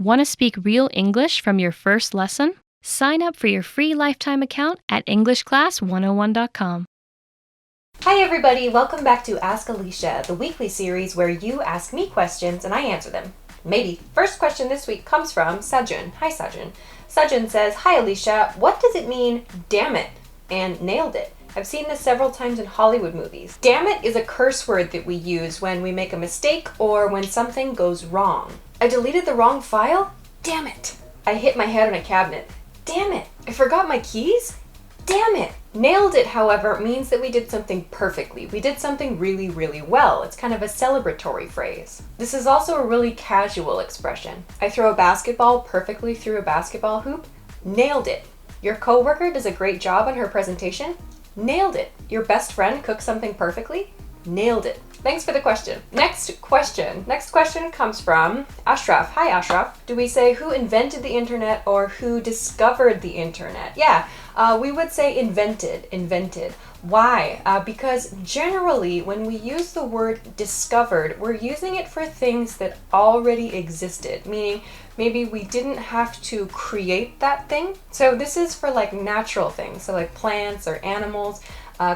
Want to speak real English from your first lesson? Sign up for your free lifetime account at EnglishClass101.com. Hi everybody, welcome back to Ask Alisha, the weekly series where you ask me questions and I answer them. Maybe. First question this week comes from Sajun. Hi Sajun. Sajun says, "Hi Alisha, what does it mean, damn it, and nailed it? I've seen this several times in Hollywood movies." Damn it is a curse word that we use when we make a mistake or when something goes wrong. I deleted the wrong file? Damn it. I hit my head on a cabinet. Damn it. I forgot my keys? Damn it. Nailed it, however, means that we did something perfectly. We did something really, really well. It's kind of a celebratory phrase. This is also a really casual expression. I throw a basketball perfectly through a basketball hoop. Nailed it. Your coworker does a great job on her presentation. Nailed it. Your best friend cooks something perfectly. Nailed it. Thanks for the question. Next question comes from Ashraf. Hi Ashraf. Do we say who invented the internet or who discovered the internet? Yeah, we would say invented. Why? Because generally when we use the word discovered, we're using it for things that already existed, meaning maybe we didn't have to create that thing. So this is for like natural things, so like plants or animals,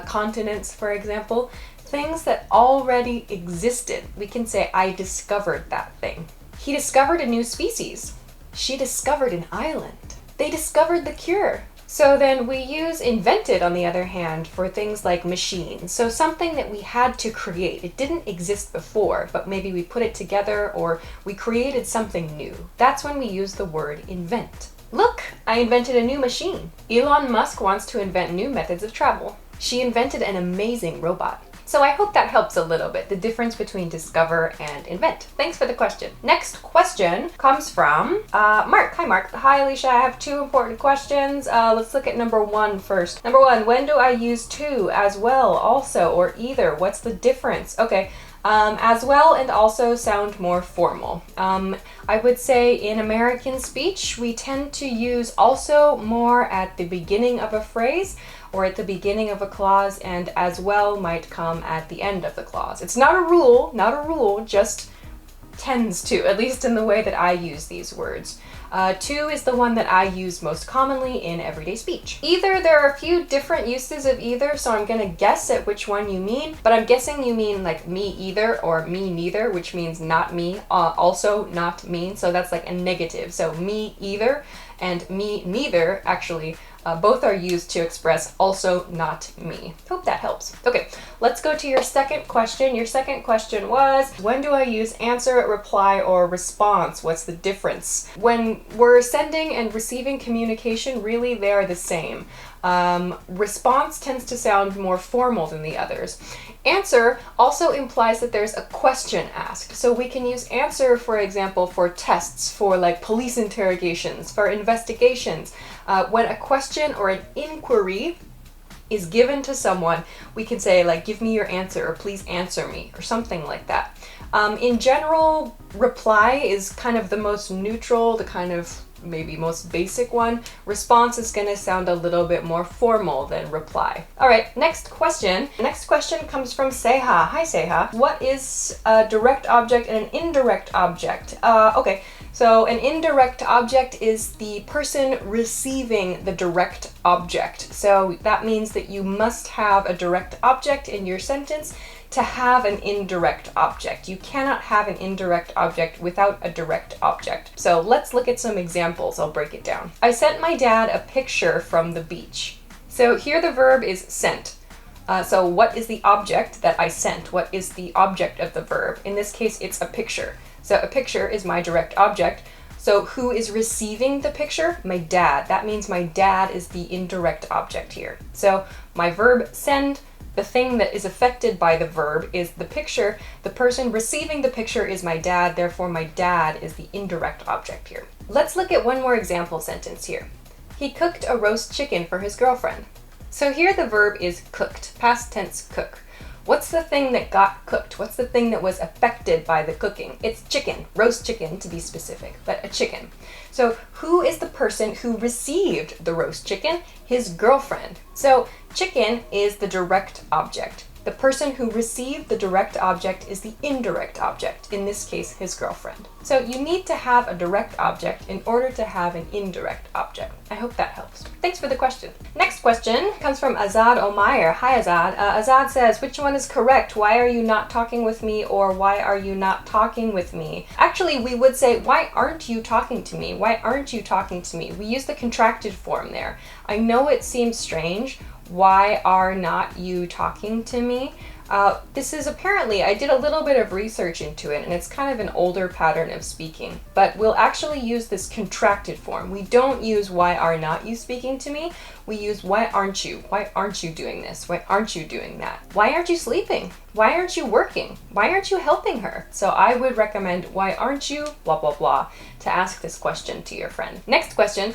continents, for example. Things that already existed. We can say, I discovered that thing. He discovered a new species. She discovered an island. They discovered the cure. So then we use invented, on the other hand, for things like machines. So something that we had to create. It didn't exist before, but maybe we put it together or we created something new. That's when we use the word invent. Look, I invented a new machine. Elon Musk wants to invent new methods of travel. She invented an amazing robot. So I hope that helps a little bit, the difference between discover and invent. Thanks for the question. Next question comes from Mark. Hi Mark. Hi Alisha, I have two important questions. Let's look at number one first. Number one, when do I use to, as well, also, or either? What's the difference? Okay. As well and also sound more formal. I would say in American speech, we tend to use also more at the beginning of a phrase or at the beginning of a clause, and as well might come at the end of the clause. It's not a rule, just tends to, at least in the way that I use these words. To is the one that I use most commonly in everyday speech. Either, there are a few different uses of either, so I'm gonna guess at which one you mean, but I'm guessing you mean like me either or me neither, which means not me, also not me, so that's like a negative. So me either and me neither actually both are used to express also not me. Hope that helps. Okay, let's go to your second question. Your second question was, when do I use answer, reply, or response? What's the difference? When we're sending and receiving communication, really they are the same. Response tends to sound more formal than the others. Answer also implies that there's a question asked. So we can use answer, for example, for tests, for like police interrogations, for investigations. When a question or an inquiry is given to someone, we can say like, give me your answer, or please answer me, or something like that. In general, reply is kind of the most neutral, the kind of maybe most basic one. Response is going to sound a little bit more formal than reply. All right, next question. Next question comes from Seha. Hi Seha. What is a direct object and an indirect object? Okay, so an indirect object is the person receiving the direct object. So that means that you must have a direct object in your sentence to have an indirect object. You cannot have an indirect object without a direct object. So let's look at some examples. I'll break it down. I sent my dad a picture from the beach. So here the verb is sent. So what is the object that I sent? What is the object of the verb? In this case, it's a picture. So a picture is my direct object. So who is receiving the picture? My dad. That means my dad is the indirect object here. So my verb send, the thing that is affected by the verb is the picture. The person receiving the picture is my dad, therefore my dad is the indirect object here. Let's look at one more example sentence here. He cooked a roast chicken for his girlfriend. So here the verb is cooked, past tense cook. What's the thing that got cooked? What's the thing that was affected by the cooking? It's chicken, roast chicken to be specific, but a chicken. So who is the person who received the roast chicken? His girlfriend. So chicken is the direct object. The person who received the direct object is the indirect object, in this case, his girlfriend. So you need to have a direct object in order to have an indirect object. I hope that helps. Thanks for the question. Next question comes from Azad Omayer. Hi, Azad. Azad says, which one is correct? Why are you not talking with me? Or why are you not talking with me? Actually, we would say, why aren't you talking to me? Why aren't you talking to me? We use the contracted form there. I know it seems strange. Why are not you talking to me? This is apparently, I did a little bit of research into it, and it's kind of an older pattern of speaking, but we'll actually use this contracted form. We don't use why are not you speaking to me? We use why aren't you? Why aren't you doing this? Why aren't you doing that? Why aren't you sleeping? Why aren't you working? Why aren't you helping her? So I would recommend why aren't you blah blah blah to ask this question to your friend. Next question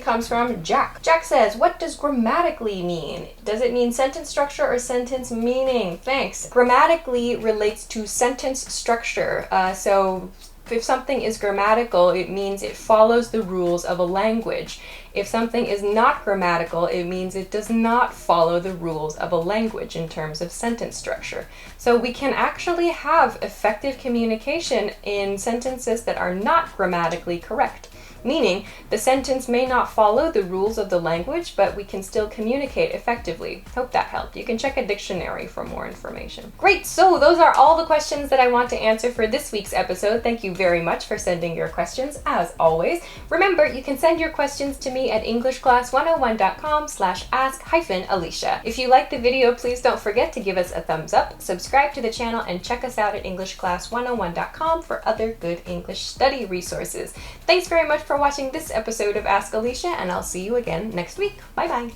comes from Jack. Jack says, what does grammatically mean? Does it mean sentence structure or sentence meaning? Thanks. Grammatically relates to sentence structure. So if something is grammatical, it means it follows the rules of a language. If something is not grammatical, it means it does not follow the rules of a language in terms of sentence structure. So we can actually have effective communication in sentences that are not grammatically correct. Meaning, the sentence may not follow the rules of the language, but we can still communicate effectively. Hope that helped. You can check a dictionary for more information. Great, so those are all the questions that I want to answer for this week's episode. Thank you very much for sending your questions, as always. Remember, you can send your questions to me at englishclass101.com/ask-Alisha. If you liked the video, please don't forget to give us a thumbs up, subscribe to the channel, and check us out at englishclass101.com for other good English study resources. Thanks very much for watching this episode of Ask Alisha, and I'll see you again next week. Bye bye.